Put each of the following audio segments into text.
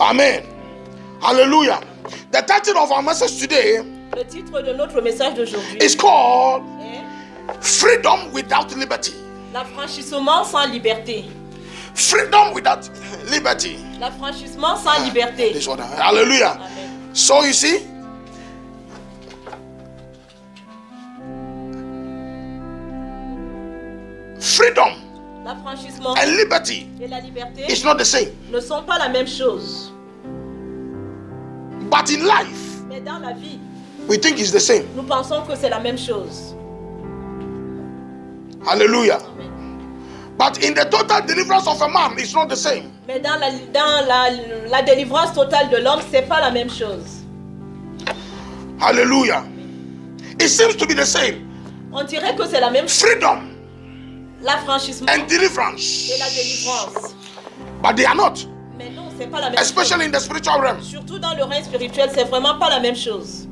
Amen. Hallelujah. The title of our message today Le titre de notre message d'aujourd'hui is called est Freedom Without Liberty. L'affranchissement sans liberté. Freedom without liberty. L'affranchissement sans liberté. This one. Hallelujah. Amen. So you see, freedom L'affranchissement and liberty et la liberté is not the same. ne sont pas la même chose. But in life, Mais dans la vie, we think it's the same. nous pensons que c'est la même chose. Hallelujah. Amen. But in the total deliverance of a man, it's not the same. Mais dans la délivrance totale de l'homme, c'est pas la même chose. Hallelujah. It seems to be the same. On dirait que c'est la même chose. Freedom L'affranchissement and deliverance. et la délivrance. But they are not. Mais non, c'est pas la même chose. Especially in the spiritual realm. Surtout dans le règne spirituel, c'est vraiment pas la même chose.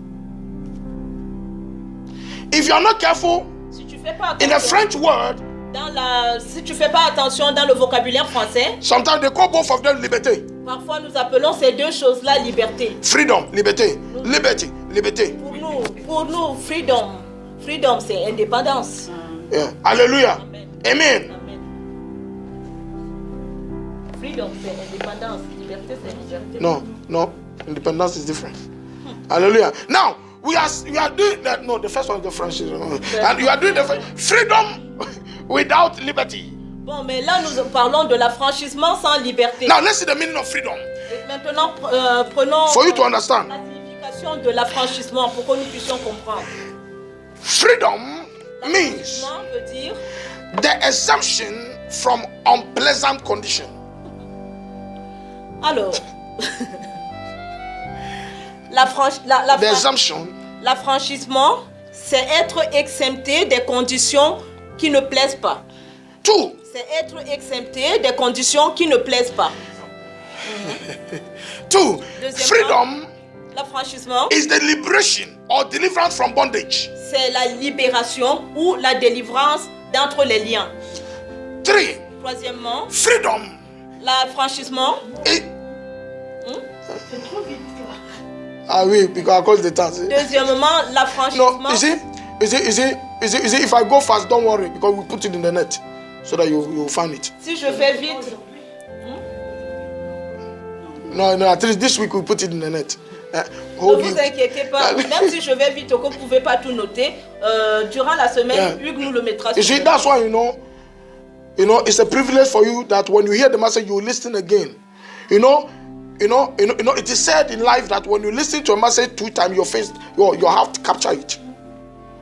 If you are not careful, Si tu fais pas in the attention, French word, si tu fais pas attention dans le vocabulaire français, sometimes they call both of them liberté. parfois nous appelons ces deux choses-là liberté. Freedom, liberté. Liberty, liberté. Pour nous, freedom c'est indépendance. Yeah. Hallelujah. Amen. Amen. Amen. Freedom c'est indépendance, liberté c'est liberté. No. Independence is different. Hallelujah. Now, we are doing that. No, the first one is the French. And you are doing the freedom without liberty. Bon, mais là nous parlons de l'affranchissement sans liberté. Now, let's see the meaning of freedom. Et maintenant, prenons For you to understand. la signification de l'affranchissement pour que nous puissions comprendre. Freedom means L'affranchissement veut dire the exemption from unpleasant condition. alors The exemption l'affranchissement, c'est être exempté des conditions qui ne plaisent pas. two. C'est être exempté des conditions qui ne plaisent pas. Two. Deuxièmement, Freedom l'affranchissement, is the liberation or deliverance from bondage. c'est la libération ou la délivrance d'entre les liens. Three. Troisièmement, Freedom l'affranchissement. is oui, because I call the time. Deuxièmement, No, l'affranchissement. you see, if I go fast, don't worry, because we put it in the net so that you find it. Si je fais vite, No, at least this week we put it in the net. ne Hold vous you. inquiétez pas. Même si je vais vite, que vous ne pouvez pas tout noter, durant la semaine, Yeah. Hugues nous le mettra You sur see, le that's papier. why it's a privilege for you that when you hear the message, you listen again. You know, it is said in life that when you listen to a message 2 times, your heart capture it.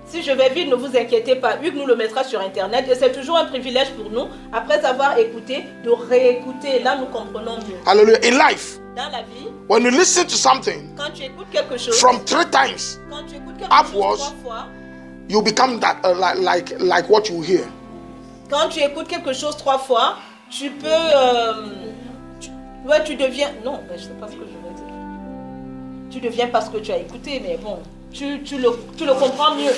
Si je vais vite, ne vous inquiétez pas. Hugues nous le mettra sur Internet. Et c'est toujours un privilège pour nous, après avoir écouté, de réécouter. Là, nous comprenons mieux. Hallelujah. In life, Dans la vie, when you listen to something quand tu écoutes quelque chose, from 3 times, quand tu écoutes quelque upwards, chose 3 fois, you become that like what you hear. quand tu écoutes quelque chose 3 fois, tu peux... tu deviens... Non, je ne sais pas ce que je veux dire. Tu deviens parce que tu as écouté, mais bon, tu le comprends mieux.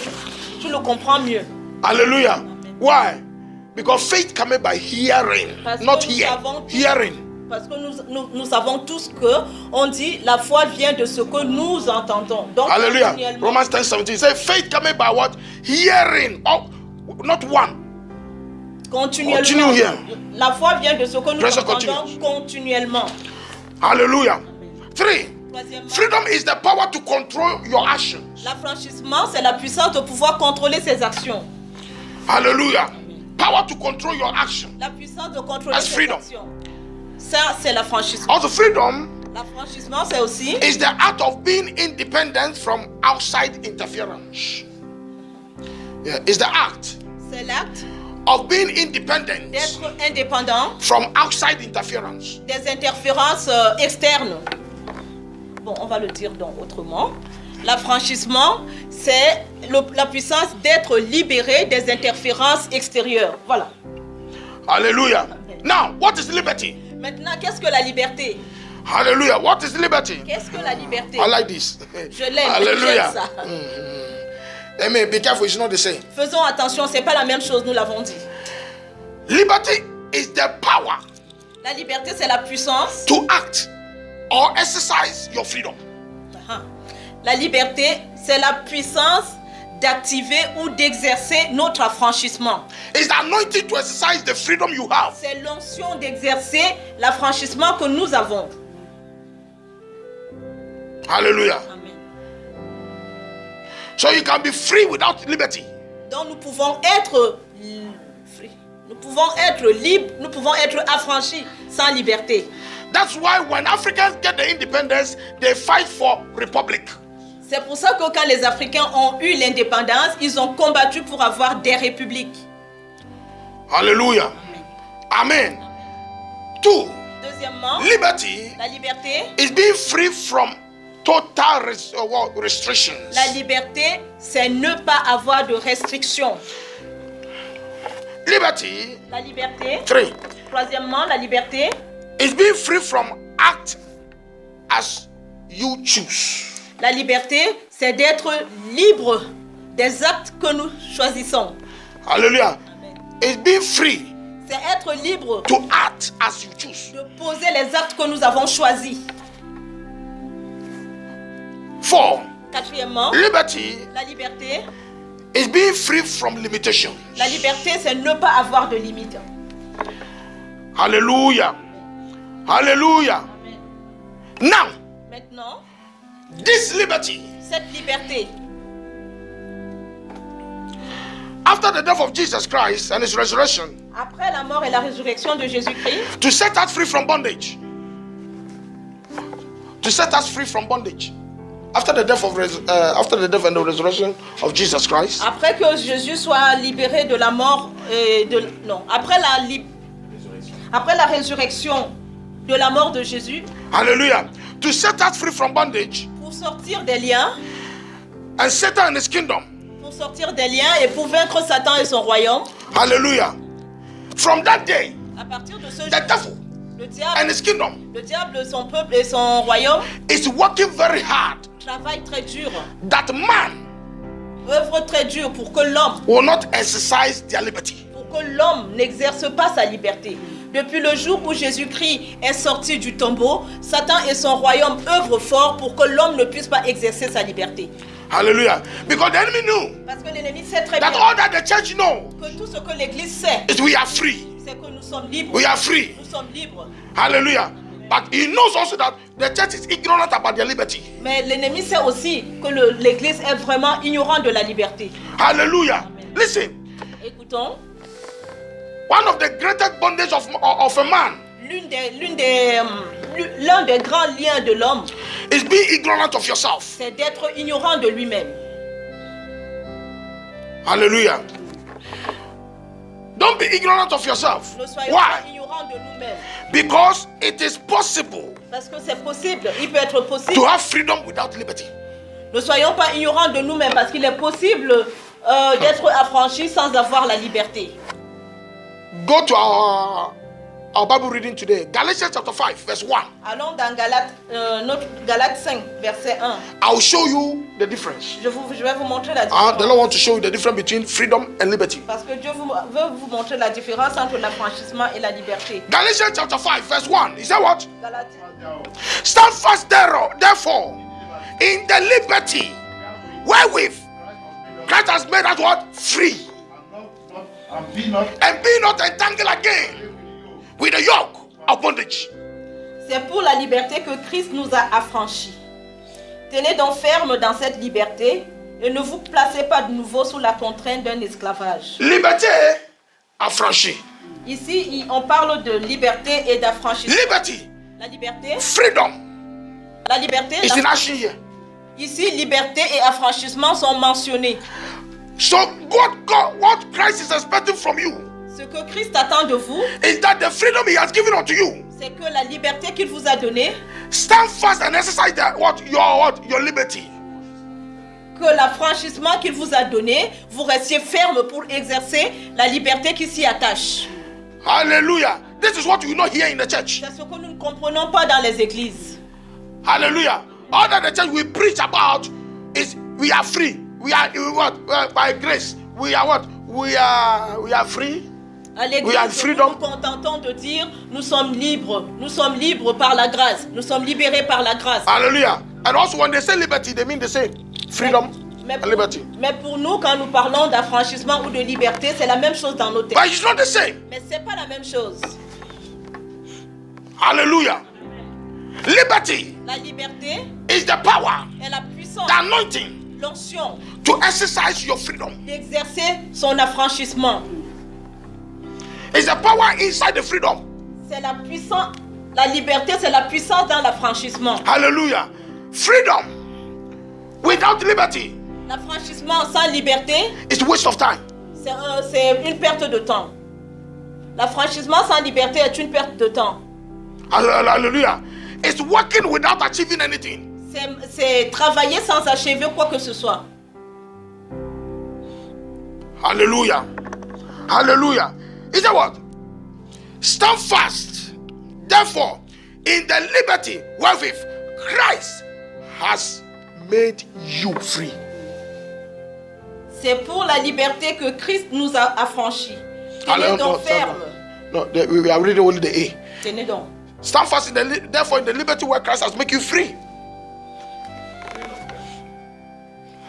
Tu le comprends mieux. Hallelujah. Why? Because faith cometh by hearing, Parce not que nous hear. savons tous- Hearing. Parce que nous savons tous que on dit la foi vient de ce que nous entendons. Donc, Hallelujah. continuellement, Romans 10:17 says faith cometh by what? Hearing. Oh, not one. continuellement. Continue here. La foi vient de ce que nous Pressure entendons continues. continuellement. Hallelujah. 3. Troisièmement, Freedom is the power to control your actions. l'affranchissement, c'est la puissance de pouvoir contrôler ses actions. Hallelujah. Power to control your actions. La puissance de contrôler That's ses freedom. actions. Ça, c'est l'affranchissement. Also, freedom L'affranchissement, c'est aussi is the act of being independent from outside interference. Yeah, it's the act c'est l'acte of being independent d'être indépendant from outside interference. des interférences externes. Bon, on va le dire donc autrement. L'affranchissement, c'est la puissance d'être libéré des interférences extérieures. Voilà. Hallelujah. Now, what is liberty? Maintenant, qu'est-ce que la liberté? Hallelujah. What is liberty? Qu'est-ce que la liberté? I like this. Je l'aime, Hallelujah. j'aime ça. Amen. Be careful, it's not the same. Faisons attention, c'est pas la même chose, nous l'avons dit. Liberty is the power La liberté, c'est la puissance to act or exercise your freedom. La liberté, c'est la puissance d'activer ou d'exercer notre affranchissement. It's the anointing to exercise the freedom you have. C'est l'onction d'exercer l'affranchissement que nous avons. Hallelujah. Amen. So you can be free without liberty. Donc nous pouvons être free. Nous pouvons être libres, nous pouvons être affranchis sans liberté. That's why when Africans get the independence, they fight for republic. C'est pour ça que quand les Africains ont eu l'indépendance, ils ont combattu pour avoir des républiques. Hallelujah. Amen. Two, Deuxièmement, liberty la liberté. is being free from total restrictions. La liberté, c'est ne pas avoir de restrictions. Liberty, La liberté. three, Troisièmement, la liberté, is being free from act as you choose. la liberté, c'est d'être libre des actes que nous choisissons. Hallelujah. Amen. It's being free C'est être libre to act as you choose. de poser les actes que nous avons choisis. Four, Quatrièmement, liberty la liberté. is being free from limitations. La liberté, c'est ne pas avoir de limites. Hallelujah. Hallelujah. Amen. Now, Maintenant, this liberty, cette liberté, after the death of Jesus Christ and his resurrection, après la mort et la résurrection de Jésus-Christ, to set us free from bondage. To set us free from bondage. After the death and the resurrection of Jesus Christ, après que Jésus soit libéré de la mort, après la résurrection de la mort de Jésus, hallelujah, to set us free from bondage pour sortir des liens, and Satan and his kingdom, pour sortir des liens et pour vaincre Satan et son royaume, hallelujah. From that day, à partir de ce jour, the devil le and his kingdom diable, son peuple et son royaume is working very hard travaillent très dur, that man œuvrent très dur pour que l'homme will not exercise their liberty. n'exerce pas sa liberté. Depuis le jour où Jésus-Christ est sorti du tombeau, Satan et son royaume œuvrent fort pour que l'homme ne puisse pas exercer sa liberté. Hallelujah. Because the enemy knew Parce que l'ennemi sait très bien that all that the church know que tout ce que l'Église sait, is we are free. c'est que nous sommes libres. We are free. Nous sommes libres. Hallelujah. But he knows also that the church is ignorant about their liberty. Mais l'ennemi sait aussi que l'Église est vraiment ignorante de la liberté. Hallelujah. Amen. Listen, Écoutons, one of the greatest bondage of a man l'un des grands liens de l'homme, is being ignorant of yourself. c'est d'être ignorant de lui-même. Hallelujah. Don't be ignorant of yourself. Ne soyons pas Why? ignorants de nous-mêmes. Because it is possible Parce que c'est possible, il peut être possible. to have freedom without liberty. Ne soyons pas ignorants de nous-mêmes parce qu'il est possible d'être affranchis sans avoir la liberté. Go to our Bible reading today. Galatians chapter 5, verse 1. Allons dans Galates 5, verset 1. I will show you the difference. Je vais vous montrer la différence. The Lord wants to show you the difference between freedom and liberty. Parce que Dieu veut vous montrer la différence entre l'affranchissement et la liberté. Galatians chapter 5, verse 1. He said what? Galates. Stand fast therefore in the liberty wherewith Christ has made us what? Free. And be not entangled again with the yoke of bondage. C'est pour la liberté que Christ nous a affranchis. Tenez donc ferme dans cette liberté et ne vous placez pas de nouveau sous la contrainte d'un esclavage. Liberté affranchie. Ici, on parle de liberté et d'affranchissement. Liberty, La liberté, freedom la liberté, is in action here. ici, liberté et affranchissement sont mentionnés. So what Christ is expecting from you Ce que Christ attend de vous, is that the freedom he has given unto you, c'est que la liberté qu'il vous a donnée, stand fast and exercise your liberty. que l'affranchissement qu'il vous a donné, vous restiez ferme pour exercer la liberté qui s'y attache. Hallelujah. This is what you know here in the church. C'est ce que nous ne comprenons pas dans les églises. Hallelujah. All that the church we preach about is we are free. We are what? By grace. We are what? We are free. À l'église, We are nous freedom. nous contentons de dire nous sommes libres par la grâce, nous sommes libérés par la grâce. Hallelujah. And also when they say liberty, they mean the same. Freedom and liberty. Mais pour nous, quand nous parlons d'affranchissement ou de liberté, c'est la même chose dans nos But textes. it's not the same. Mais c'est pas la même chose. Hallelujah. Liberty La liberté is the power, est la puissance, the anointing l'onction to exercise your freedom. d'exercer son affranchissement. It's the power inside the freedom. C'est la puissance, la liberté, c'est la puissance dans l'affranchissement. Hallelujah. Freedom without liberty L'affranchissement sans liberté, is waste of time. c'est une perte de temps. L'affranchissement sans liberté est une perte de temps. Hallelujah. It's working without achieving anything. C'est travailler sans achever quoi que ce soit. Hallelujah. Hallelujah. Is that what? Stand fast, therefore, in the liberty wherewith Christ has made you free. C'est pour la liberté que Christ nous a affranchis. Tenez donc ferme. No, we are reading only the A. Tenez donc. Stand fast in therefore in the liberty where Christ has made you free.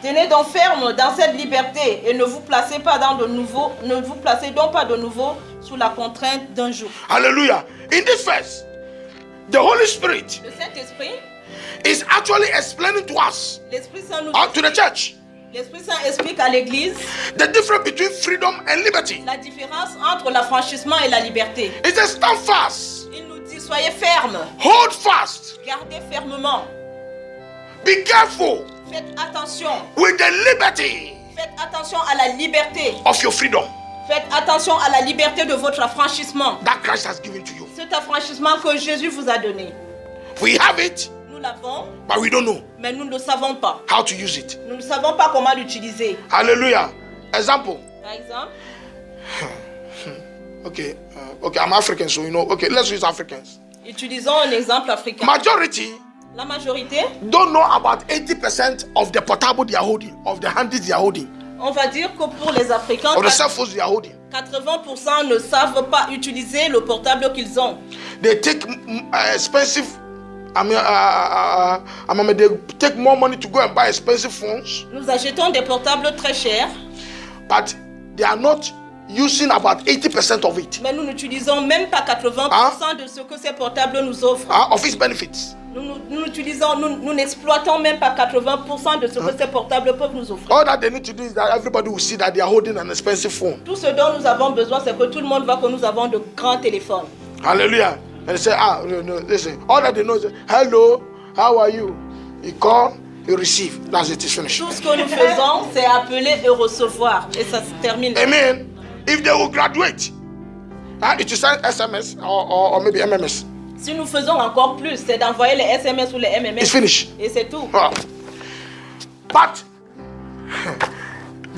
Tenez donc ferme dans cette liberté et ne vous placez donc pas de nouveau sous la contrainte d'un joug. Hallelujah. In this verse, the Holy Spirit Le Saint-Esprit, is actually explaining to us, l'Esprit Saint nous to the church, L'Esprit Saint explique à l'Église the difference between freedom and liberty. la différence entre l'affranchissement et la liberté. It says stand fast, Il nous dit soyez fermes, hold fast, gardez fermement, be careful faites attention with the liberty à la liberté, of your freedom faites attention à la liberté de votre affranchissement. that Christ has given to you. Cet affranchissement que Jésus vous a donné, We have it, nous l'avons, but we don't know mais nous ne le savons pas. how to use it. Nous ne savons pas comment l'utiliser. Hallelujah. Example. Par exemple, Okay, I'm African, so okay, let's use Africans. utilisons un exemple africain. Majority La majorité, don't know about 80% of the portable they are holding, of the handies they are holding, on va dire que pour les Africains, of the cell phones they are holding. 80% ne savent pas utiliser le portable qu'ils ont. They take expensive. They take more money to go and buy expensive phones, Nous achetons des portables très chers, but they are not using about 80% of it, mais nous n'utilisons même pas 80% de ce que ces portables nous offrent. of its benefits. Nous n'exploitons même pas 80% de ce que ces portables peuvent nous offrir. All that they need to do is that everybody will see that they are holding an expensive phone. Tout ce dont nous avons besoin, c'est que tout le monde voit que nous avons de grands téléphones. Hallelujah. And they say, no, listen. All that they know is, hello, how are you? You call, you receive. That's it, it's finished. Tout ce que nous faisons, c'est appeler et recevoir. Et ça se termine. Amen. If they will graduate, it will send SMS or maybe MMS. Si nous faisons encore plus, c'est d'envoyer les SMS ou les MMS. It's finished. Et c'est tout. But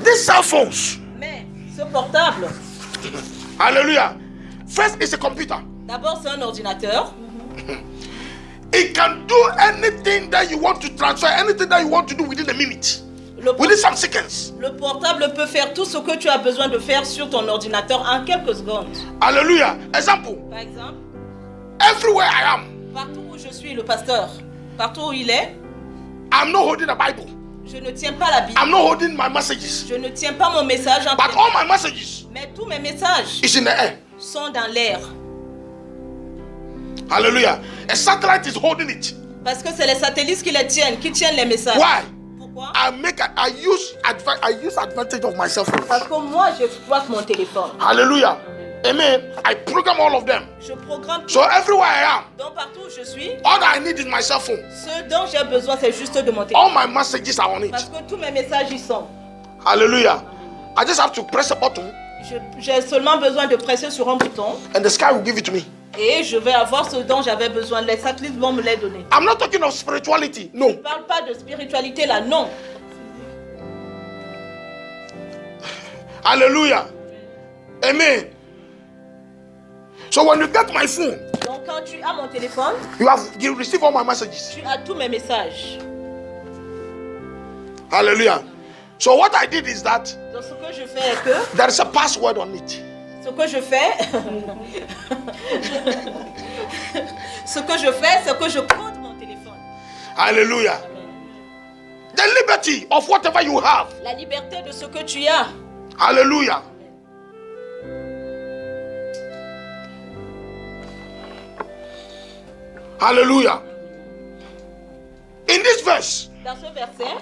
these cell phones, Mais ce portable, hallelujah, first it's a computer. d'abord c'est un ordinateur. It can do anything that you want to transfer, anything that you want to do within a minute, within some seconds. Le portable peut faire tout ce que tu as besoin de faire sur ton ordinateur en quelques secondes. Hallelujah. Example, Par exemple, everywhere I am, partout où je suis, le pasteur, partout où il est, I'm not holding a Bible. je ne tiens pas la Bible. I'm not holding my messages. Je ne tiens pas mon message en But all my messages mais tous mes messages is in the air. sont dans l'air. Hallelujah. A satellite is holding it. Parce que c'est les satellites qui tiennent les messages. Why? Pourquoi? I use advantage of myself. Parce que moi, j'exploite mon téléphone. Hallelujah. Amen. I program all of them. Je programme tout. So everywhere I am, Donc partout où je suis, all that I need is my cell phone. ce dont j'ai besoin, c'est juste de mon téléphone. All my messages are on it. Parce que tous mes messages y sont. Hallelujah. I just have to press a button J'ai seulement besoin de presser sur un bouton and the sky will give it to me. et je vais avoir ce dont j'avais besoin. Les satellites vont me les donner. I'm not talking of spirituality. Je ne No. parle pas de spiritualité là, non. Hallelujah. Amen. So when you get my phone, Donc quand tu as mon téléphone, you receive all my messages. tu as tous mes messages. Hallelujah. So what I did is that Donc ce que je fais est que there is a password on it. ce Ce que je fais, c'est que je compte mon téléphone. Hallelujah. The liberty of whatever you have. La liberté de ce que tu as. Hallelujah. Hallelujah. In this verse, Dans ce verset,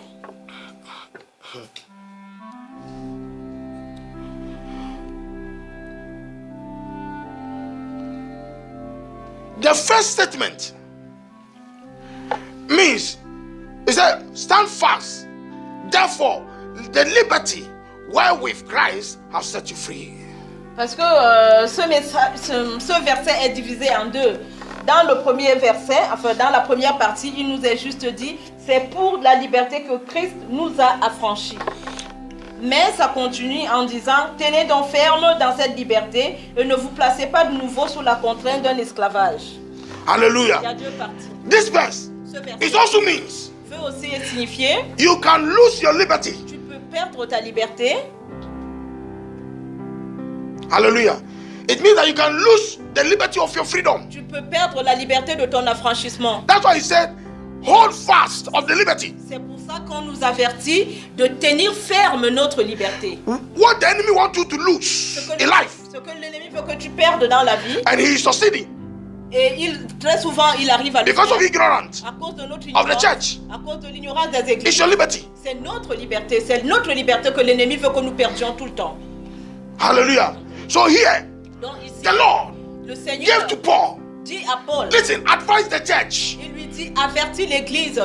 the first statement means, it said, stand fast. Therefore, the liberty wherewith Christ has set you free. parce que ce verset est divisé en deux. Dans le premier verset, enfin dans la première partie, il nous est juste dit, c'est pour la liberté que Christ nous a affranchis. Mais ça continue en disant, tenez donc ferme dans cette liberté et ne vous placez pas de nouveau sous la contrainte d'un esclavage. Il y a Hallelujah. deux parties. This verse, Ce it verset also means veut aussi signifier, you can lose your liberty. tu peux perdre ta liberté. Hallelujah. It means that you can lose the liberty of your freedom. Tu peux perdre la liberté de ton affranchissement. That's why he said, hold fast of the liberty. C'est pour ça qu'on nous avertit de tenir ferme notre liberté. What the enemy wants you to lose in life, Ce que l'ennemi veut que tu perdes dans la vie, and he is succeeding et très souvent il arrive à le because of faire ignorance, à cause de notre of ignorance, the church. à cause de l'ignorance des It's églises. your liberty. C'est notre liberté que l'ennemi veut que nous perdions tout le temps. Hallelujah. So here, Donc ici, the Lord le gave Seigneur to Paul, dit à Paul, listen, advise the church il lui dit, avertis l'église,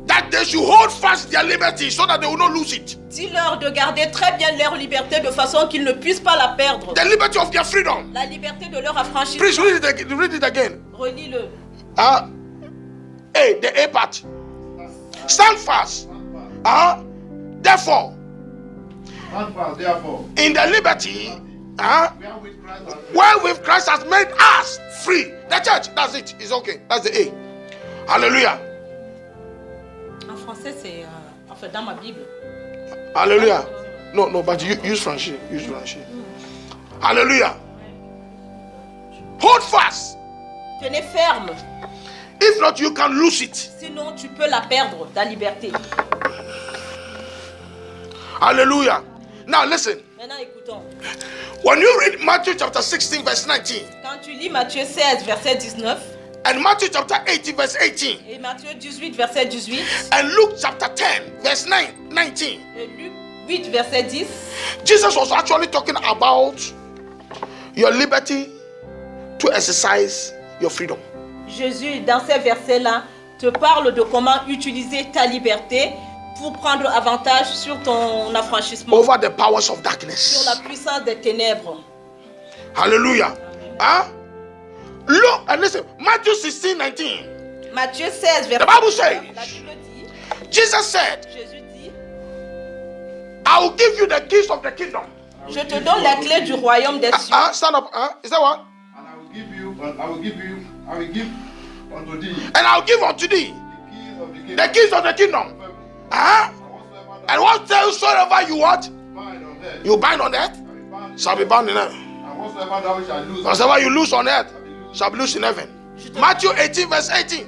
that they should hold fast their liberty so that they will not lose it. dis-leur de garder très bien leur liberté de façon qu'ils ne puissent pas la perdre. The liberty of their freedom. La liberté de leur affranchissement. Please read it again. Relis-le. A, the A part. Stand fast. Therefore, Stand fast, therefore, in the liberty wherewith Christ has wherewith Christ has made us free. The church, that's it. It's okay. That's the A. Hallelujah. En français, c'est enfin dans ma Bible. Hallelujah. No, but you use French. Use French. Hallelujah. Hold fast. Tenez ferme, If not, you can lose it. sinon tu peux la perdre, ta liberté. Hallelujah. Now listen. Maintenant écoutons. When you read Matthew chapter 16, verse 19, Quand tu lis Matthieu 16, verset 19, and Matthew chapter 18, verse 18, et Matthieu 18, verset 18, and Luke chapter 10, verse 19, et Luc 8, verset 10, Jesus was actually talking about your liberty to exercise your freedom. Jésus, dans ces versets-là, te parle de comment utiliser ta liberté pour prendre avantage sur ton affranchissement, Over the powers of sur darkness. la puissance des ténèbres. Hallelujah. Look and listen. Matthew 16, 19. Matthieu 16, verset The Bible 19, says, la Bible dit, Jesus said, Jésus dit, I will give you the keys of the kingdom. je te donne la clé du royaume des cieux. Stand up. Is that what? And I will give unto thee And I'll give unto thee the keys of the kingdom. the keys of the kingdom. And whatsoever you want, Bind on earth, you bind on earth, shall be bound in heaven. and whatsoever thou shalt loose, Whatsoever you loose on earth, shall be loosed in heaven. Matthew 18, verse 18.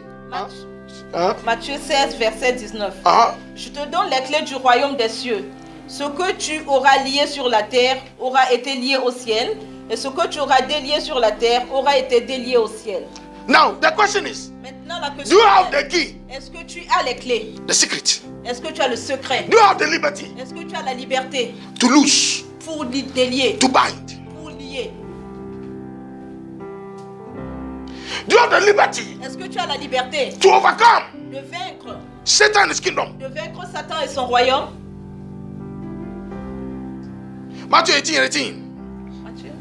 Matthieu 16, verset 19. Je te donne les clés du royaume des cieux. Ce que tu auras lié sur la terre aura été lié au ciel, et ce que tu auras délié sur la terre aura été délié au ciel. Now, the question is, Maintenant, la do question you have the est, key, est-ce que tu as les clés? the secret? Est-ce que tu as le secret? Do you have the liberty Est-ce que tu as la liberté to loose, pour délier, to bind? pour lier? Do you have the liberty Est-ce que tu as la liberté to overcome de vaincre Satan and his kingdom? Satan et son royaume? Matthew 18, 18. Matthieu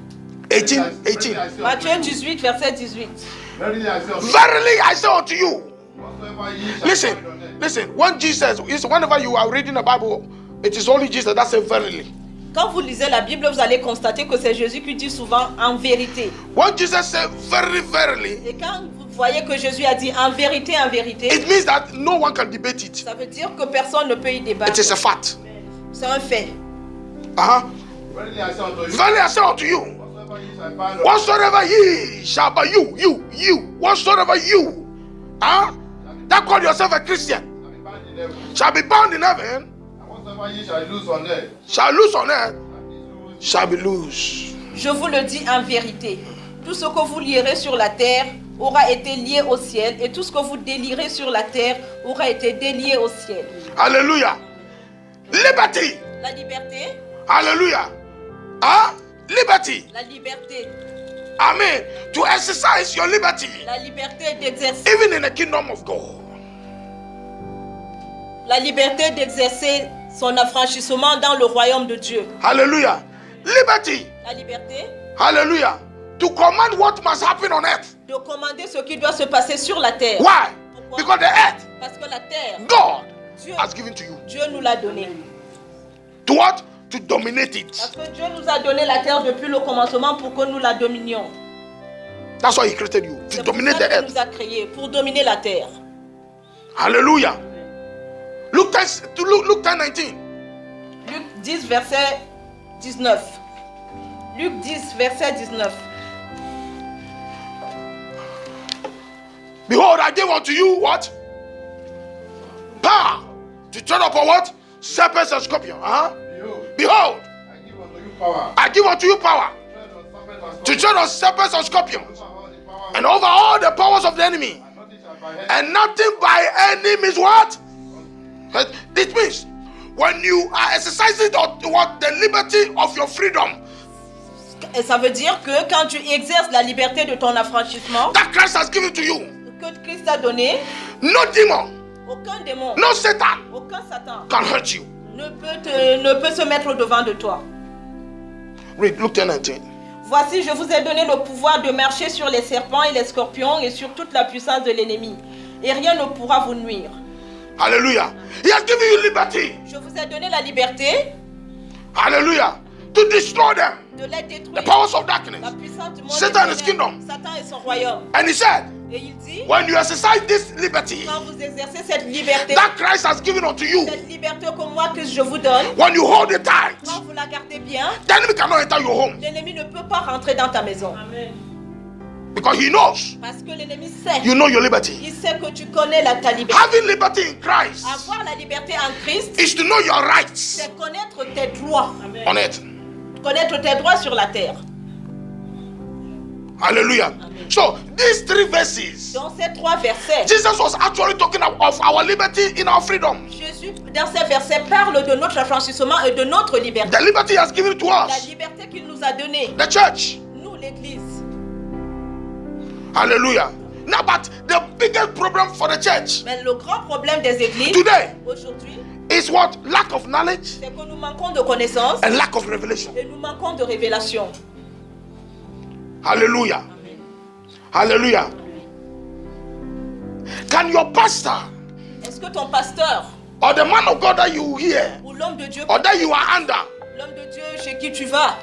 18, 18. Matthieu 18, verset 18. Verily I say unto you, Verily I say unto you. whatsoever ye shall bind on earth, Listen, when Jesus, whenever you are reading the Bible, it is only Jesus that says verily. Quand vous lisez la Bible, vous allez constater que c'est Jésus qui dit souvent en vérité. When Jesus said verily, verily, Et quand vous voyez que Jésus a dit en vérité, it means that no one can debate it. ça veut dire que personne ne peut y débattre. It is a fact. C'est un fait. verily I say unto you, Verily I say unto you, Whatsoever ye shall bind on Whatsoever ye shall you, whatsoever you, that call yourself a Christian, shall be bound in heaven. shall be bound in heaven, And whatsoever ye shall loose on earth, shall loose on earth, shall be shall be loose. Je vous le dis en vérité. Tout ce que vous lierez sur la terre aura été lié au ciel, et tout ce que vous délierez sur la terre aura été délié au ciel. Hallelujah. Liberty. La liberté, Hallelujah. Liberty. la liberté, Amen. To exercise your liberty, la liberté d'exercer, even in the kingdom of God. la liberté d'exercer son affranchissement dans le royaume de Dieu. Hallelujah. Liberty. La liberté Hallelujah. To command what must happen on earth. de commander ce qui doit se passer sur la terre. Why? Pourquoi? Because the earth, Parce que la terre, God Dieu, has given to you. Dieu nous l'a donnée. To what? To dominate it. Parce que Dieu nous a donné la terre depuis le commencement pour que nous la dominions. That's why He created you. To C'est pour dominate ça the qu'il earth. nous a créés, pour dominer la terre. Hallelujah. Luke 10, Luke 10:19. Luc 10, verset 19. Luc 10, verset 19. Behold, I give unto you what? Power to tread upon what? Serpents and scorpions. Behold, Behold, I give unto you power. I give unto you power Tread on serpents and to tread on serpents and scorpions over all the power and over all the powers of the enemy, and nothing shall by any and nothing by any means what? It means when you are exercising the liberty of your freedom Et ça veut dire que quand tu exerces la liberté de ton affranchissement that Christ has given to you, que Christ a donné, no demon, aucun démon, no Satan aucun Satan can hurt you. ne peut se mettre au-devant de toi. Read Luke 10:19. Voici, je vous ai donné le pouvoir de marcher sur les serpents et les scorpions et sur toute la puissance de l'ennemi. Et rien ne pourra vous nuire. Hallelujah. He has given you liberty. Je vous ai donné la liberté Hallelujah. To destroy them. de les détruire. The powers of darkness. La puissance du monde Satan and des his ténèbres, kingdom. Satan et son royaume. And he said, Et il dit, when you exercise this liberty quand vous exercez cette liberté, that Christ has given unto you, cette liberté que moi que je vous donne, when you hold it tight, quand vous la gardez bien, the enemy cannot enter your home l'ennemi ne peut pas rentrer dans ta maison. because he knows Parce que l'ennemi sait. you know your liberty. Il sait que tu connais ta liberté. Having liberty in Christ Avoir la liberté en Christ, is to know your rights c'est connaître tes droits. on earth. Connaître tes droits sur la terre. Hallelujah. So these three verses, Dans ces trois versets, Jesus was actually talking of our liberty in our freedom. Jésus, dans ces versets, parle de notre affranchissement et de notre liberté. The liberty he has given to La us, liberté qu'il nous a donnée, the church. nous, l'Église. Hallelujah. Now, but the biggest problem for the church Mais le grand problème des églises, today aujourd'hui, is what? Lack of knowledge c'est que nous manquons de connaissances and lack of revelation. et nous manquons de révélation. Hallelujah. Hallelujah. Can your pastor Est-ce que ton pasteur or the man of God that you hear ou l'homme de Dieu, or that you are under, l'homme de Dieu chez qui tu vas,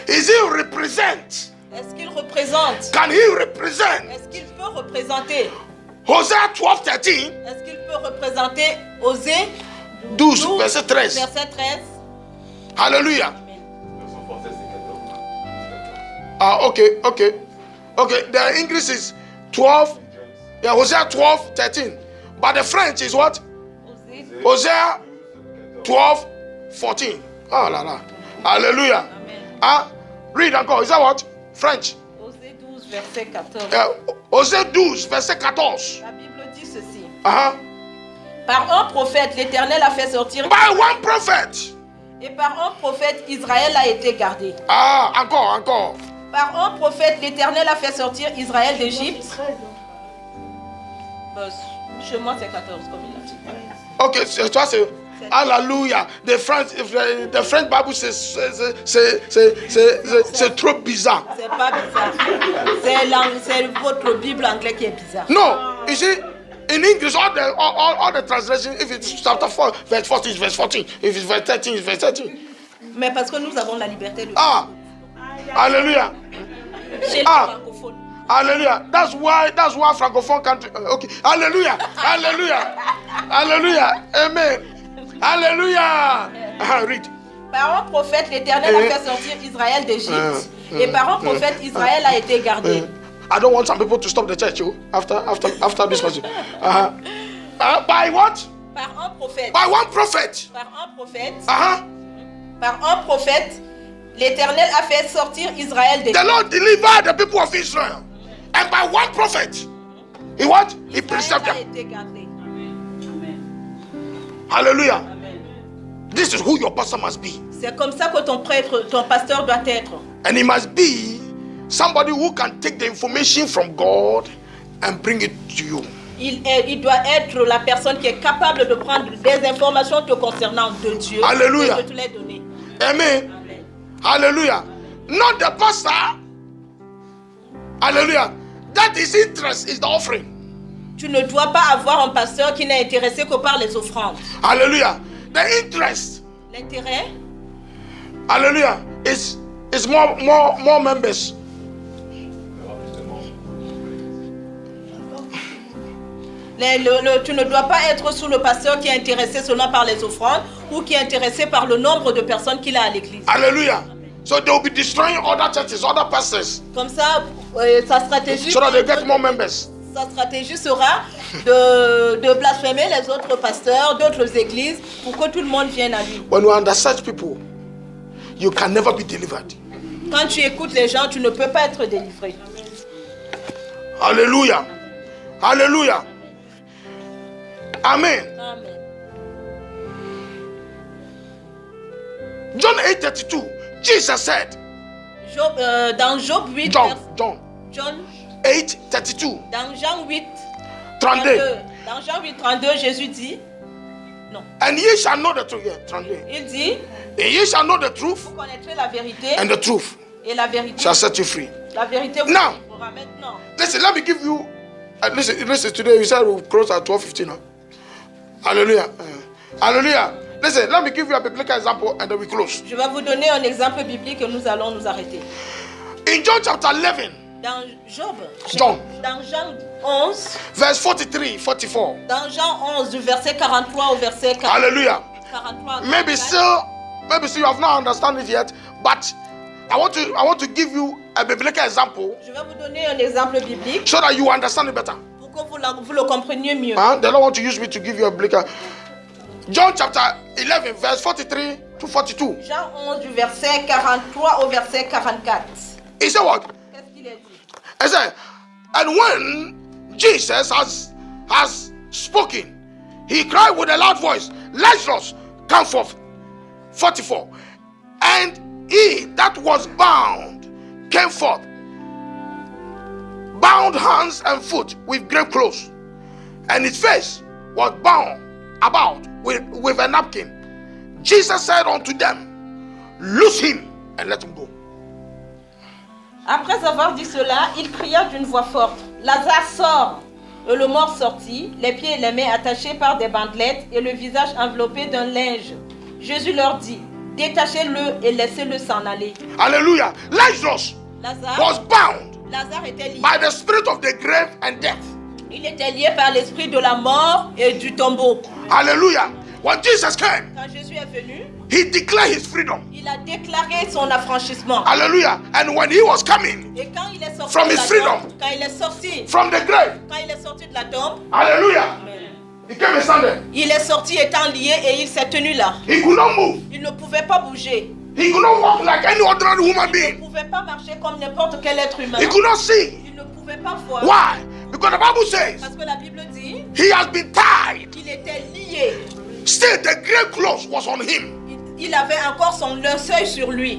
is he represent? est-ce qu'il représente? Can he represent Est-ce qu'il peut représenter? Hosea 12:13? Est-ce qu'il peut représenter Osée 12, 12, verset 13. verset 13? Hallelujah. Okay. The English is 12. Yeah, Hosea 12:13. But the French is what? Osée. Hosea 12:14. Oh la la. Hallelujah. Amen. Read and go. Is that what? French. Osée 12, verset 14. Hosea 12, verset 14. La Bible dit ceci. Uh-huh. Par un prophète, l'Éternel a fait sortir. By one prophet. Et par un prophète, Israël a été gardé. Encore. Par un prophète, l'Éternel a fait sortir Israël d'Égypte. Chez moi, c'est 14, comme il a dit. Okay, so toi c'est Hallelujah. The French Bible c'est trop bizarre. C'est pas bizarre. C'est votre Bible anglais qui est bizarre. No, you see, in English, all the translation, if it's chapter 4, verse 14, it's verse 14. If it's verse 13, it's verse 13. Mais parce que nous avons la liberté de. Hallelujah. Chez les francophones. Hallelujah. That's why francophone country. Okay. Hallelujah. Amen. Hallelujah. Read. Par un prophète, l'Éternel a fait sortir Israël d'Égypte. Et par un prophète, Israël a été gardé. I don't want some people to stop the church, after this message. By what? Par un prophète. By one prophet. Par un prophète. Uh-huh. Par un prophète, l'Éternel a fait sortir Israël d'Égypte. The Lord delivered the people of Israel. And by one prophet, he what? He preserved Israël a them. été gardé. Hallelujah. Amen. This is who your pastor must be. C'est comme ça que ton prêtre, ton pasteur doit être. And he must be somebody who can take the information from God and bring it to you. Il doit être la personne qui est capable de prendre des informations te concernant de Dieu. Alléluia. Et de te les donner. Amen. Amen. Hallelujah. Not the pastor. Hallelujah. That his interest is the offering. Tu ne dois pas avoir un pasteur qui n'est intéressé que par les offrandes. Hallelujah. The interest. L'intérêt, Hallelujah. Is more members. tu ne dois pas être sous le pasteur qui est intéressé seulement par les offrandes ou qui est intéressé par le nombre de personnes qu'il a à l'église. Hallelujah. So they will be destroying other churches, other pastors, Comme ça, sa stratégie, so that they get more members. sa stratégie sera de blasphémer les autres pasteurs d'autres églises pour que tout le monde vienne à lui. When you under such people, you can never be delivered. Quand tu écoutes les gens, tu ne peux pas être délivré. Hallelujah. Hallelujah. Amen. Amen. John 8:32, Jesus said, Dans Job 8, John John, 8:32, dans Jean 8, 32. dans Jean 8, 32, Jésus dit, non, And ye shall know the truth. Yeah, 32. il dit, And ye shall know the truth, vous connaîtrez la vérité and the truth et la vérité, shall set you free. la vérité vous Now. délivrera maintenant. Listen, let me give you. Listen. Today we said we'll close at 12:15. Huh? Hallelujah. Hallelujah. Listen, let me give you a biblical example, and then we close. Je vais vous donner un exemple biblique et nous allons nous arrêter. In John chapter 11, Dans Job, John. dans Jean 11, verse 43, 44. dans Jean 11 du verset 43 au verset 44. Hallelujah. 43 Maybe still you have not understood it yet, but I want to give you a biblical example Je vais vous donner un exemple biblique so that you understand it better. pour que vous le compreniez mieux. They don't want to use me to give you a biblical. John chapter 11, verse 43 to 42. Jean 11 du verset 43 au verset 44. He said what? Qu'est-ce qu'il a dit? He said, and when Jesus has spoken, he cried with a loud voice, Lazarus, come forth. 44. And he that was bound came forth, bound hands and foot with grave clothes, and his face was bound about with a napkin. Jesus said unto them, loose him and let him go. Après avoir dit cela, il cria d'une voix forte, Lazare sort. Et le mort sortit, les pieds et les mains attachés par des bandelettes et le visage enveloppé d'un linge. Jésus leur dit, détachez-le et laissez-le s'en aller. Hallelujah. Lazarus was bound Lazare était lié. by the spirit of the grave and death. Il était lié par l'esprit de la mort et du tombeau. Hallelujah. When Jesus came, Quand Jésus est venu, he declared his freedom. il a déclaré son affranchissement. Hallelujah. And when he was coming Et quand il est sorti From de his la freedom. tombe, quand il est sorti, from the grave, quand il est sorti de la tombe, hallelujah, he came and standing. il est sorti étant lié et il s'est tenu là. He could not move. Il ne pouvait pas bouger. He could not walk like any ordinary human Il being. ne pouvait pas marcher comme n'importe quel être humain. He could not see. Il ne pouvait pas voir. Why? Because the Bible says Parce que la Bible dit he has been tied. qu'il était lié. Still, the grave clothes was on him. Il avait encore son linceul sur lui.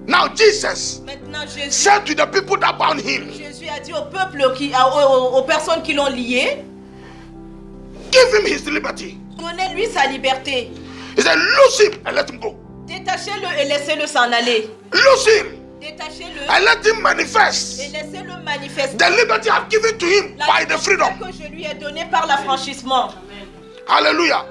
Now, Jesus Maintenant, Jésus said to the people that bound him, Jésus a dit au peuple, aux personnes qui l'ont lié, give him his liberty. donnez-lui sa liberté. He said, loose him and let him go. Détachez-le et laissez-le s'en aller. Loose him Détachez-le and let him manifest et laissez-le manifester. the liberty I've given to him La by the liberté freedom. que je lui ai donnée par l'affranchissement. Hallelujah.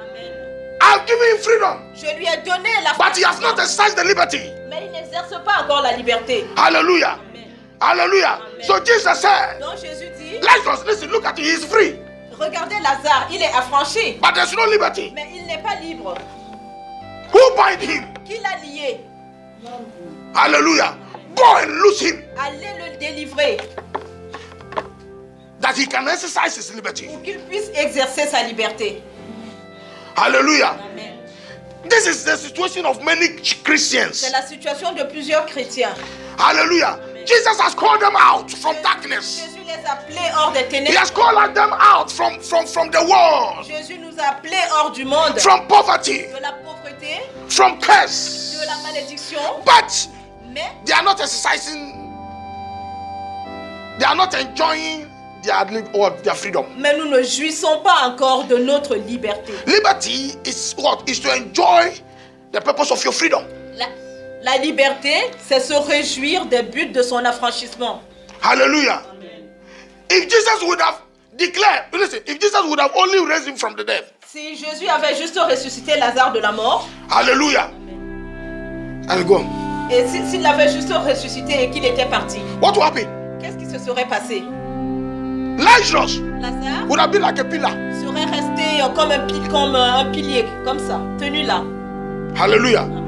I've given him freedom, Je lui ai donné but he has l'affranchissement. not exercised the liberty. Mais il n'exerce pas encore la liberté. Hallelujah. Amen. Hallelujah. Amen. So Jesus said, Donc Jésus dit, Lazarus, listen, look at him, he's free, regardez Lazare, il est affranchi, but there's no liberty. mais il n'est pas libre. Who bind him? Qui Qui l'a lié? Hallelujah. Go and loose him. Allez le délivrer. That he can exercise his liberty. Pour qu'il puisse exercer sa liberté. Hallelujah. Amen. This is the situation of many Christians. C'est la situation de plusieurs chrétiens. Hallelujah. Jesus has called them out from darkness. Jésus les a appelés hors des He ténèbres. has called them out from the world, Jésus nous a appelés hors du monde. from poverty, De la pauvreté, from curse. de la malédiction. But Mais they are not exercising, they are not enjoying their freedom. Mais nous ne jouissons pas encore de notre liberté. Liberty is what? Is to enjoy the purpose of your freedom. La liberté, c'est se réjouir des buts de son affranchissement. Hallelujah. If Jesus would have declared, listen, if Jesus would have only raised him from the dead, Si Jésus avait juste ressuscité Lazare de la mort, hallelujah, and go, et s'il avait juste ressuscité et qu'il était parti, what will happen? qu'est-ce qui se serait passé? Lazarus Lazare would have been like a pillar. serait resté comme un pilier, comme ça, tenu là. Hallelujah. Amen.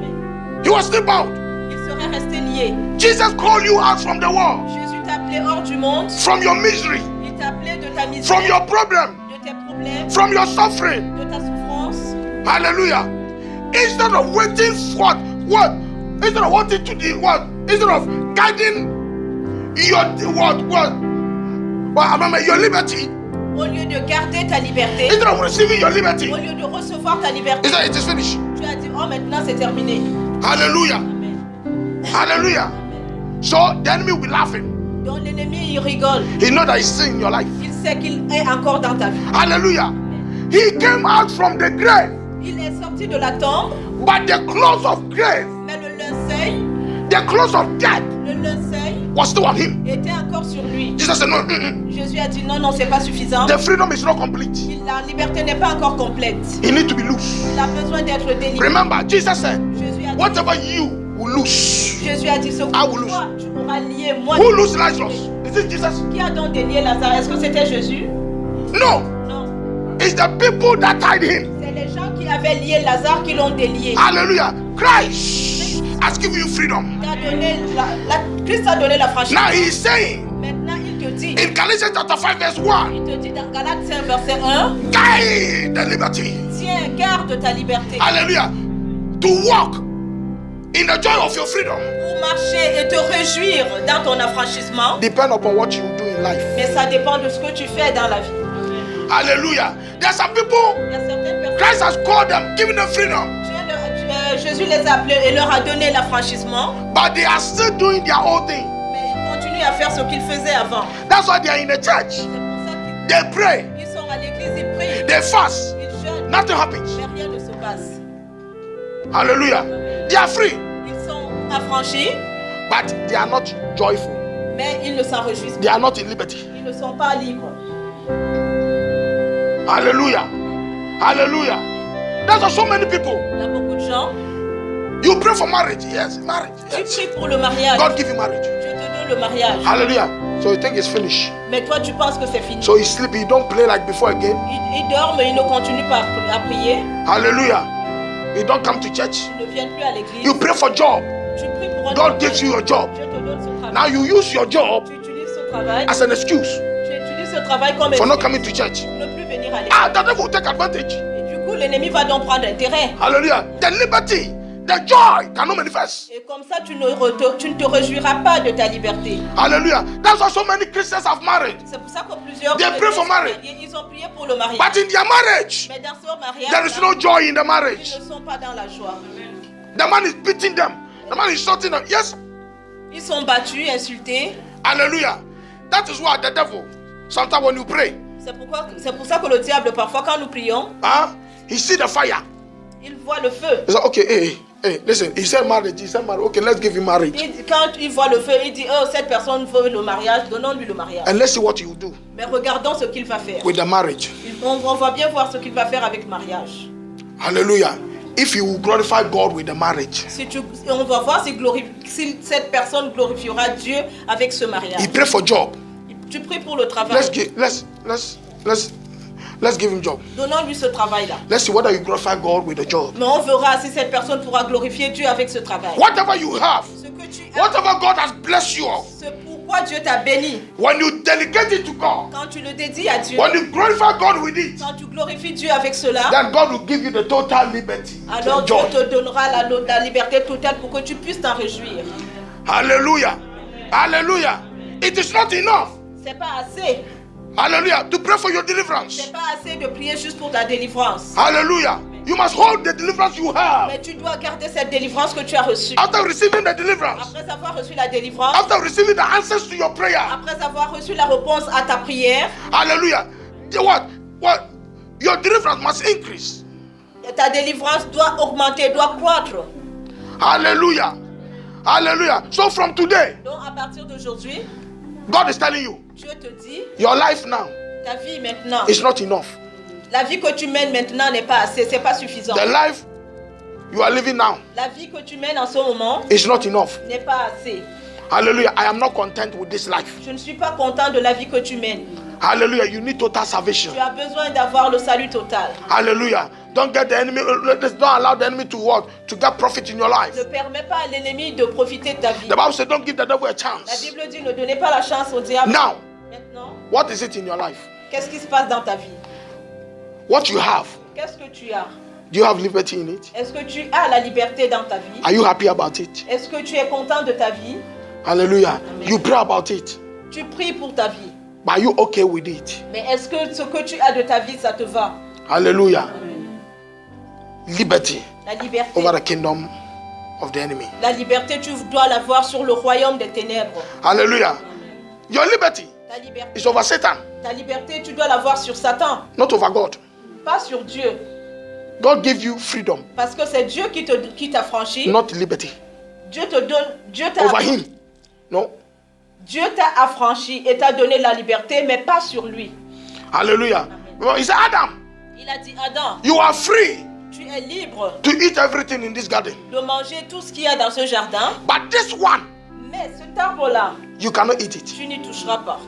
He was still bound. Il serait resté lié. Jesus called you out from the world, Jésus t'a appelé hors du monde. from your misery, Il t'a appelé de ta from misère, your problem, de tes problèmes, from your suffering. de ta souffrance. Hallelujah. Instead of waiting for what? Instead of wanting to do what? Instead of guiding your your liberty, Au lieu de garder ta liberté, instead of receiving your liberty, au lieu de recevoir ta liberté, he said it is finished. tu as dit, oh maintenant c'est terminé. Hallelujah. Amen. Hallelujah. So the enemy will be laughing. Donc l'ennemi il rigole. He knows that he's sin in your life. Il sait qu'il est encore dans ta vie. Hallelujah. He came out from the grave, Il est sorti de la tombe, but the clothes of grave, mais le linceul, the clothes of death le linceul was still on him. était encore sur lui. Jesus said, no, Jésus a dit non, non, c'est pas suffisant. the freedom is not complete. La liberté n'est pas encore complète. He needs to be loose. Il a besoin d'être délivré. Remember, Jesus said, Jésus a dit, whatever you will lose. Jésus a dit ce que I will lose. toi tu auras lié, moi. Who lose Lazarus? Is it Jesus? Qui a donc délié Lazare? Est-ce que c'était Jésus? No. Non. It's the people that tied him. C'est les gens qui avaient lié Lazare qui l'ont délié. Hallelujah. Christ has given you freedom. Il a donné Christ a donné la franchise. Now he is saying Maintenant, il te dit, in Galatians chapter 5 verse 1, il te dit dans Galates 5 verset 1, guide the liberty. tiens, garde ta liberté Hallelujah. To walk in the joy of your freedom pour marcher et te réjouir dans ton affranchissement. depend upon what you do in life. Mais ça dépend de ce que tu fais dans la vie. Hallelujah. There are some people, Il y a certaines personnes, Christ has called them, given them freedom, Jésus les a appelés et leur a donné l'affranchissement, but they are still doing their own thing. mais ils continuent à faire ce qu'ils faisaient avant. That's why they are in the church. C'est pour ça They pray, qu'ils sont à l'église, ils prient, they fast, ils jeûnent, nothing happens. mais rien ne se passe. Hallelujah. They are free, Ils sont affranchis, but they are not joyful. mais ils ne s'en réjouissent They pas. are not in liberty. Ils ne sont pas libres. Hallelujah. Hallelujah. There's so many people. Il y a beaucoup de gens, You pray for marriage. Yes, marriage. tu Yes. pries pour le mariage, God give you marriage. Dieu te donne le mariage, Hallelujah. So you think it's finished. mais toi tu penses que c'est fini. So you sleep, you don't play like before again. Ils dorment et ils ne continuent pas à prier, Hallelujah. You don't come to church. ils ne viennent plus à l'église. You pray for job. Tu pries pour un God travail. gives you a job. Dieu te donne ce Now travail. you use your job Tu utilises ce travail, as an excuse tu utilises ce travail comme for not excuse coming to church. pour ne plus venir à l'église. Ah, the devil will take advantage. Et du coup, l'ennemi va donc prendre intérêt. Hallelujah. The liberty, the joy cannot manifest. Et comme ça, tu ne te réjouiras pas de ta liberté. Hallelujah. That's why so many Christians have married. C'est pour ça que plusieurs They pray for chrétiens, marriage. ils ont prié pour le mariage. But in their marriage, Mais dans ce mariage, there is no joy in the marriage. ils ne sont pas dans la joie. The man is beating them. The man is shouting them. Yes. Ils sont battus, insultés. Hallelujah. That is why the devil, sometimes when you pray, C'est pour ça que le diable, parfois, quand nous prions, he see the fire. il voit le feu. He said, okay, hey, listen. He said marriage. He said marriage. Okay, let's give him marriage. Quand il voit le feu, il dit, oh, cette personne veut le mariage, donnons-lui le mariage. And let's see what you do Mais regardons ce qu'il va faire. with the marriage. On va bien voir ce qu'il va faire avec le mariage. Hallelujah. If you will glorify God with the marriage. On va voir si cette personne glorifiera Dieu avec ce mariage. He pray for job. Tu pries pour le travail. Let's give him job. Donnons-lui ce travail-là. Let's see whether you glorify God with the job. Mais on verra si cette personne pourra glorifier Dieu avec ce travail. Whatever you have, Ce que tu as, whatever God has blessed you of, ce pourquoi Dieu t'a béni, when you delegate it to God, quand tu le dédies à Dieu, when you glorify God with it, quand tu glorifies Dieu avec cela, then God will give you the total liberty to alors Dieu enjoy. te donnera la liberté totale pour que tu puisses t'en réjouir. Hallelujah. Hallelujah. It is not enough. C'est pas assez. Hallelujah. To pray for your deliverance. C'est pas assez de prier juste pour ta délivrance. Hallelujah. You must hold the deliverance you have. Mais tu dois garder cette délivrance que tu as reçue. After receiving the deliverance, Après avoir reçu la délivrance, after receiving the answers to your prayer. après avoir reçu la réponse à ta prière, Hallelujah. What? Your deliverance must increase. ta délivrance doit augmenter, doit croître. Hallelujah. Hallelujah. So from today, Donc à partir d'aujourd'hui, God is telling you, Dieu te dit, your life now ta vie maintenant, is not enough. la vie que tu mènes maintenant n'est pas assez, c'est pas suffisant. The life you are living now La vie que tu mènes en ce moment is not enough. n'est pas assez. Hallelujah. I am not content with this life. Je ne suis pas content de la vie que tu mènes. Hallelujah. You need total salvation. Tu as besoin d'avoir le salut total. Hallelujah. Don't get the enemy. Don't allow the enemy to what? To get profit in your life. Ne permets pas à l'ennemi de profiter de ta vie. The Bible says, don't give the devil a La chance. Bible dit ne donnez pas la chance au diable. Now, Maintenant, what is it in your life? qu'est-ce qui se passe dans ta vie? What you have? Qu'est-ce que tu as? Do you have liberty in it? Est-ce que tu as la liberté dans ta vie? Are you happy about it? Est-ce que tu es content de ta vie? Hallelujah. You pray about it. Tu pries pour ta vie. But are you okay with it? Mais est-ce que ce que tu as de ta vie, ça te va? Hallelujah. Liberty La liberté. over the kingdom of the enemy. La liberté, tu dois l'avoir sur le royaume des ténèbres. Hallelujah. Your liberty Ta liberté, is over Satan, tu dois l'avoir sur Satan, not over God. pas sur Dieu. God gave you freedom, Parce que c'est Dieu qui t'a franchi. not liberty. Dieu te donne, Over him. No. Dieu t'a affranchi et t'a donné la liberté, mais pas sur lui. Hallelujah. Well, he said, Adam, Il a dit, Adam, you are free tu es libre to eat everything in this garden. de manger tout ce qu'il y a dans ce jardin, But this one, mais cet arbre-là, you cannot eat it. tu n'y toucheras pas.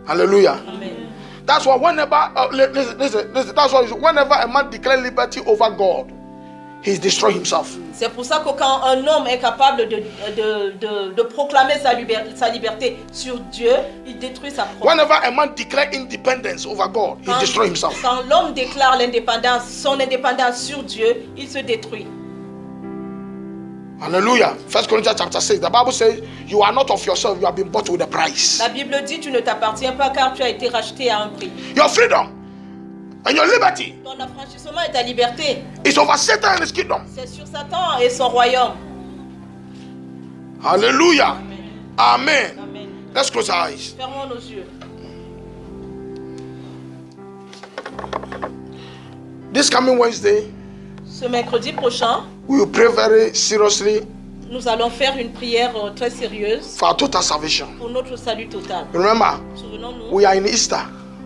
Hallelujah. Amen. That's why whenever, listen, that's why whenever a man declares liberty over God, he's destroyed himself. C'est pour ça que quand un homme est capable de proclamer sa liberté sur Dieu, il détruit sa propre. Whenever a man declares independence over God, he destroys himself. Quand l'homme déclare l'indépendance, son indépendance sur Dieu, il se détruit. Hallelujah. 1 Corinthians chapter 6, the Bible says, you are not of yourself, you have been bought with a price. La Bible dit, tu ne t'appartiens pas car tu as été racheté à un prix. Your freedom and your liberty Ton affranchissement et ta liberté, is over Satan and his kingdom. c'est sur Satan et son royaume. Hallelujah. Amen. Amen. Let's close our eyes. Fermons nos yeux. This coming Wednesday, Ce mercredi prochain, we will pray very seriously nous allons faire une prière très sérieuse for our total salvation. pour notre salut total. Remember, Souvenons-nous, we are in Easter.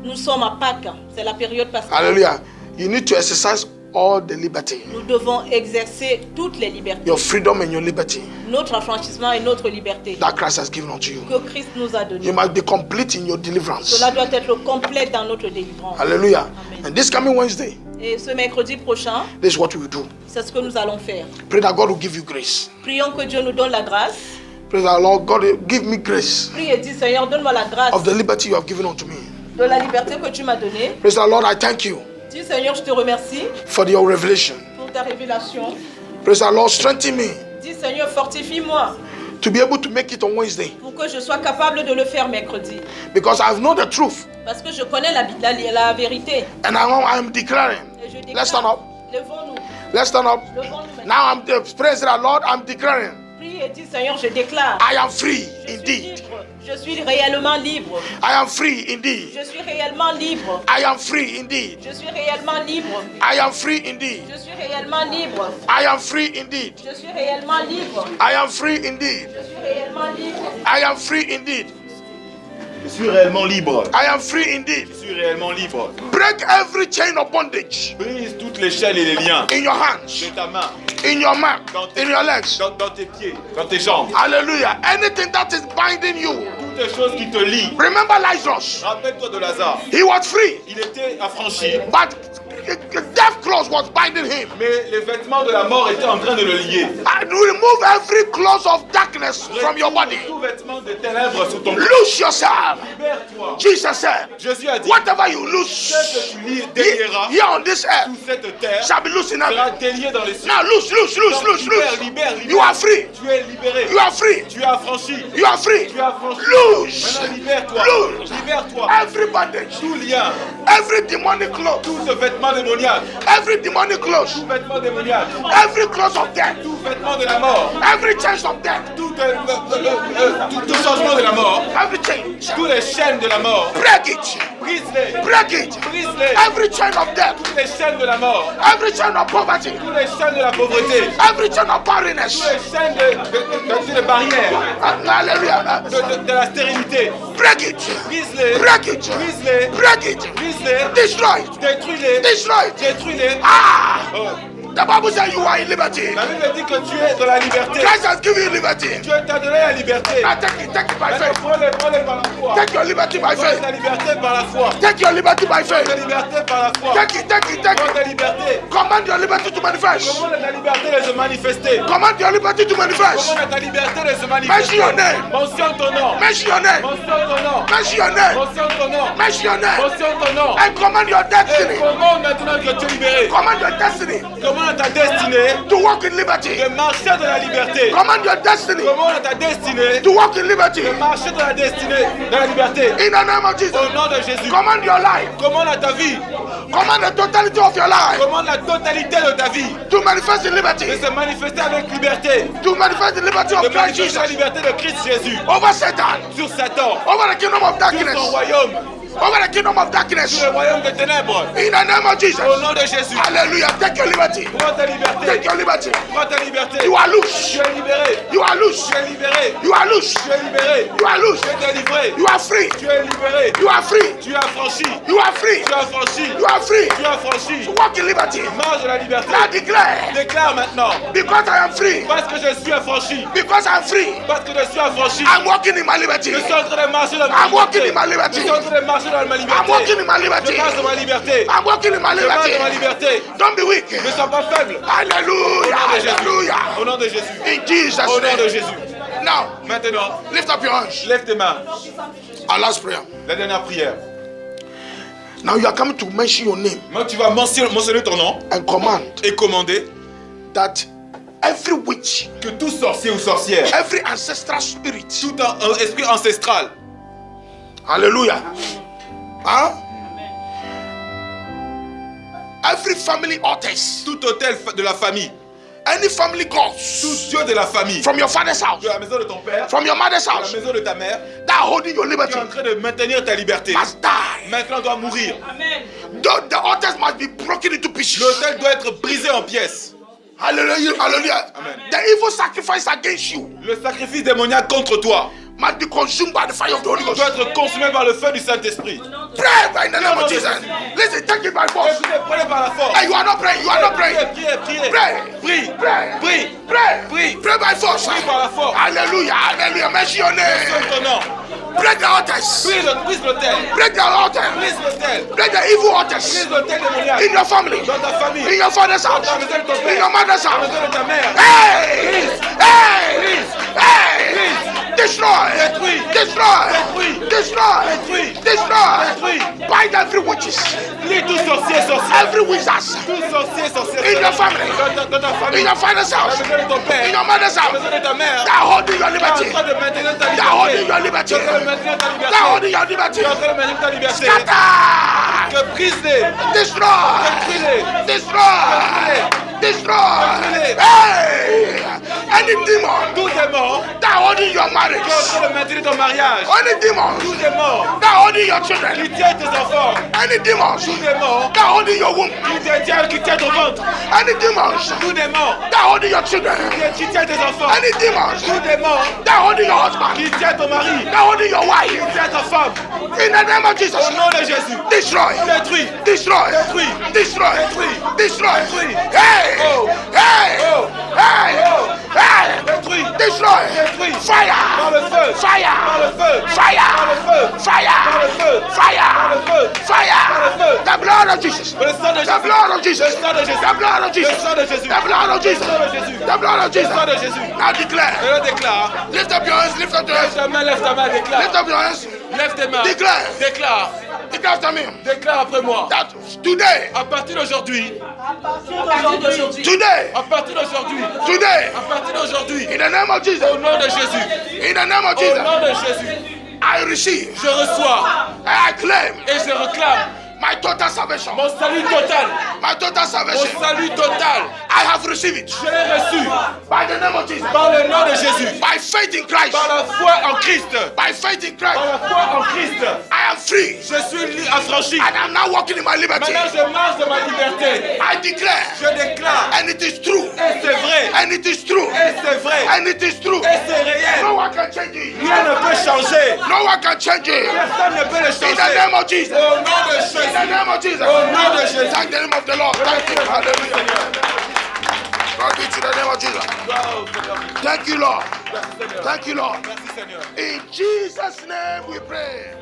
nous sommes à Pâques, c'est la période pascale. Hallelujah. You need to exercise all the liberty, Nous devons exercer toutes les libertés, your freedom and your liberty notre affranchissement et notre liberté that Christ has given unto you. que Christ nous a donnée. You must be complete in your deliverance. Cela doit être complet dans notre délivrance. Hallelujah. Amen. And this coming Wednesday, Et ce mercredi prochain, this is what we will do. c'est ce que nous allons faire. Pray that God will give you grace. Prions que Dieu nous donne la grâce. Pray that Lord God give me grace Prie et dis, Seigneur, donne-moi la grâce of the liberty you have given unto me. de la liberté que tu m'as donnée. Praise the Lord, I thank you Dis, Seigneur, je te remercie for your revelation. pour ta révélation. Praise the Lord, strengthen me Dis, Seigneur, fortifie-moi to be able to make it on Wednesday, pour que je sois capable de le faire mercredi. because I know the truth Parce que je connais la vérité. and I am declaring. Et je déclare, Let's stand up. levons-nous. Let's stand up. Levons-nous maintenant. Now praise the Lord, I'm declaring Prie et dis, Seigneur, je déclare. I am free Je suis indeed. libre. Je suis réellement libre. I am free indeed. Je suis réellement libre. I am free indeed. Je suis réellement libre. I am free indeed. Je suis réellement libre. I am free indeed. Je suis réellement libre. I am free indeed. Je suis réellement libre. I am free indeed. Je suis réellement libre. I am free indeed. Je suis réellement libre. Break every chain of bondage Brise toutes les chaînes et les liens in your de hands. ta main. in your mouth, in your legs. dans tes pieds, dans tes jambes. Hallelujah. Anything that is binding you. Toutes les choses qui te lient. Remember Lazarus. Rappelle-toi de Lazare. He was free, Il était affranchi, but the death clothes was binding him. mais les vêtements de la mort étaient en train de le lier. And remove every clothes of darkness from your body. Tout vêtement de ténèbres sous ton corps. Lose yourself. Libère-toi. Jesus said, Jésus a dit, whatever you ce lose que tu délieras here on this earth sous cette terre shall be loose in sera heaven. délié dans les cieux. Now lose. Libère. You are free. Tu es libéré. You are free. Tu es affranchi. You are free. Tu es affranchi. Lose. Maintenant libère-toi. Lose. Libère-toi. Every bondage. Tout lien, Every demonic cloth. tout ce vêtement démoniaque, Every demonic cloth. tout vêtement démoniaque, Every cloth of death. tout vêtement de la mort, Every chains of death. tout changement de la mort, Every chain. tous les chaînes de la mort, Break it. brise-les, Break it. brise-les, Every chain of death. toutes les chaînes de la mort, Every chain of poverty. toutes les chaînes de la pauvreté, Every chain of barrenness. toutes les chaînes de barrières, Hallelujah. de la stérilité, Break it. brise-les, Break it. brise-les, Break it. brise-les, Destroy it. détruis-les, Destroy it. détruis-les. Ah! Oh. The Bible says you are in liberty. La Bible dit que tu es dans la liberté. Christ has given you liberty. Dieu t'a donné la liberté. Now take it by Maintenant, faith. prends-les par la foi. Take your liberty by Prends faith. ta liberté par la foi. Take your liberty by Prends ta faith. liberté par la foi. Take it. Prends ta liberté. Command your liberty to manifest. Commande à ta liberté de se manifester. Command your liberty to manifest. Commande à ta liberté de se Mention manifester. your name. Mentionne ton nom. Mention your name. Mentionne ton nom. Mention your name. Mentionne ton nom. Mention your name. Mentionne ton nom. And command your Et destiny. commande maintenant que tu es libéré. Command your destiny Commande à ta destinée to walk in liberty. de marcher dans la liberté. Command your destiny Commande à ta destinée to walk in liberty. de marcher dans la destinée, dans la liberté. In the name of Jesus. Au nom de Jésus. Command your life. Commande à ta vie. Command the totality of your life Commande la totalité de ta vie. to manifest in liberty. De se manifester avec liberté. To manifest the liberty De of Christ manifester la Jesus liberté de Christ Jésus. over Satan, Sur Satan. over the kingdom of Sur darkness, son royaume. over the kingdom of darkness. Sur le royaume des ténèbres. In the name of Jesus. Au nom de Jésus. Hallelujah. Take your liberty. Prends ta liberté. Take your liberty. Prends ta liberté. You are loose. Tu es libéré. You are loose. Tu es libéré. You are loose. Tu es libéré. You are loose. Tu es délivré. You are free. Tu es libéré. You are free. Tu es affranchi. You are free. Tu es affranchi. You are free. Tu es affranchi. Walk in liberty. Marche de la liberté. Now declare, Déclare maintenant. because I am free, Parce que je suis affranchi. because I am free, Parce que je suis affranchi. I'm walking in my liberty. Je suis en train de marcher dans ma I'm walking liberté. in my liberty. Je suis en train de marcher dans ma I'm liberté. walking in my Je liberty. marche dans ma liberté. I'm walking in my Je marche dans ma liberty. liberté. Don't be weak. Ne sois pas faible. Hallelujah. Au nom de Jésus. Hallelujah. Au nom de Jésus. In Jesus' Au nom de name. Jésus. Now, Maintenant, lift up your hands. lève tes mains. Our last prayer. La dernière prière. Now you are coming to mention your name Maintenant, tu vas mentionner ton nom and command et commander that every witch, que tout sorcier ou sorcière, every ancestral spirit, tout un esprit ancestral, hallelujah, huh? Every family altars, tout hôtel de la famille, any family tout gods Dieu de la famille, from your father's house, de la maison de ton père, from your mother's de la house, maison de ta mère, that are holding your tu liberty es en train de maintenir ta liberté. must die. Maintenant, doit mourir. The altars must be broken into pieces. L'hôtel doit être brisé en pièces. Hallelujah, hallelujah. Amen. The evil sacrifice against you Le sacrifice démoniaque contre toi must be consumed by the fire of the Holy Ghost. doit être consumé par le feu du Saint-Esprit. Pray right in the name of Jesus. Listen, take it by force. Écoutez, prenez par la force. Hey, you are not praying. You are not praying. Priez, priez, Pray. prie, Pray. prie, Pray. prie. Pray by force. Prie par la force. Hallelujah, hallelujah. Mention your name. Sonne ton nom. Break the altars. Brise l'hôtel. Break the altar. Brise l'hôtel. Break the evil Brise altars l'hôtel démoniaque. in your family, Dans ta famille. in your father's Dans house, la maison de ton in père. your mother's Dans la house. maison de ta mère. Hey! Hey! Brise. Hey! Destroy! Détruis. Destroy! Détruis. Destroy! Détruis. Destroy! Détruis. Bind every witches, Lis tout sorcier, sorcier. every wizards Tout sorcier, sorcier. in your family, Dans ta in famille. your father's Dans house, la maison de ton père. in your mother's Dans la house. maison de ta mère. They are holding your Tu es en liberty. train de maintenir ta They are holding liberté. your liberty. Tu es en train de maintenir ta They liberté. are holding your liberty. Tu es en train de maintenir ta liberté. Scatter! Que brise-les. Destroy! Détruis-les. Destroy! Destroy! Détruis-les. Hey! Any demon Tout démon that holding holding your marriage. Qui est en train de maintenir ton mariage. Any demons Tous les morts that holding your children. qui tiennent tes enfants. Any demons Tous les morts that holding your womb. qui tiennent ton ventre. Any demons Tous les morts that holding your children. qui tiennent tes enfants. Any demons Tous les morts that holding your husband. qui tiennent ton mari. That holding your wife. Qui tiennent ta femme. In the name of Jesus. Au nom de Jésus. Destroy. Détruis. Destroy. Détruis. Destroy. Détruis. Destroy. Détruis. Hey. Oh. Hey. Oh. Hey. Oh. Hey. Détruis. Destroy. Détruis. Fire. Par le feu. Fire. Par le feu. Fire. Par le feu. Fire. Par le feu. Fire. Par le feu. Fire. Par le feu. The blood of Jesus. Le sang de The Jésus. blood of Jesus. Le sang de Jésus. The blood of Le Jesus. sang de Jésus. The blood of Jesus. Le sang de Jésus. The blood of Le sang de Jesus. Jésus. Now declare. Je le déclare. Lift up your hands. Lift up your hands. Lève ta main, déclare. Lift up your hands. Lève tes mains. Déclare. Déclare. Declare after me Déclare après moi. that today, À partir d'aujourd'hui. today, À partir d'aujourd'hui. today, À partir d'aujourd'hui. in the name of Jesus, Au nom de Jésus. in the name of Au Jesus, nom de Jésus. I receive, Je reçois I claim et je réclame my total salvation. mon salut total. My total Mon salvation. salut total. I have received it Je l'ai reçu by the name of Jesus, par le nom de Jésus. by faith in Christ, Par la foi en Christ. by faith in Par Christ. la foi en Christ. I am free Je suis affranchi. and I'm now walking in my liberty. Maintenant, je marche de ma liberté. I declare, Je déclare. and it is true, Et c'est vrai. and it is true, Et c'est vrai. and it is true. Et c'est réel. No one can change it. Rien ne peut changer. No one can change it. Personne ne peut le In the changer. name of Jesus. Au nom de In the Jésus. name of Jesus. Au nom de Jésus. Thank the name of the Lord. Thank you. Hallelujah. God be to the name of Jesus. Thank you, Lord. Thank you, Lord. Merci Seigneur. In Jesus' name we pray.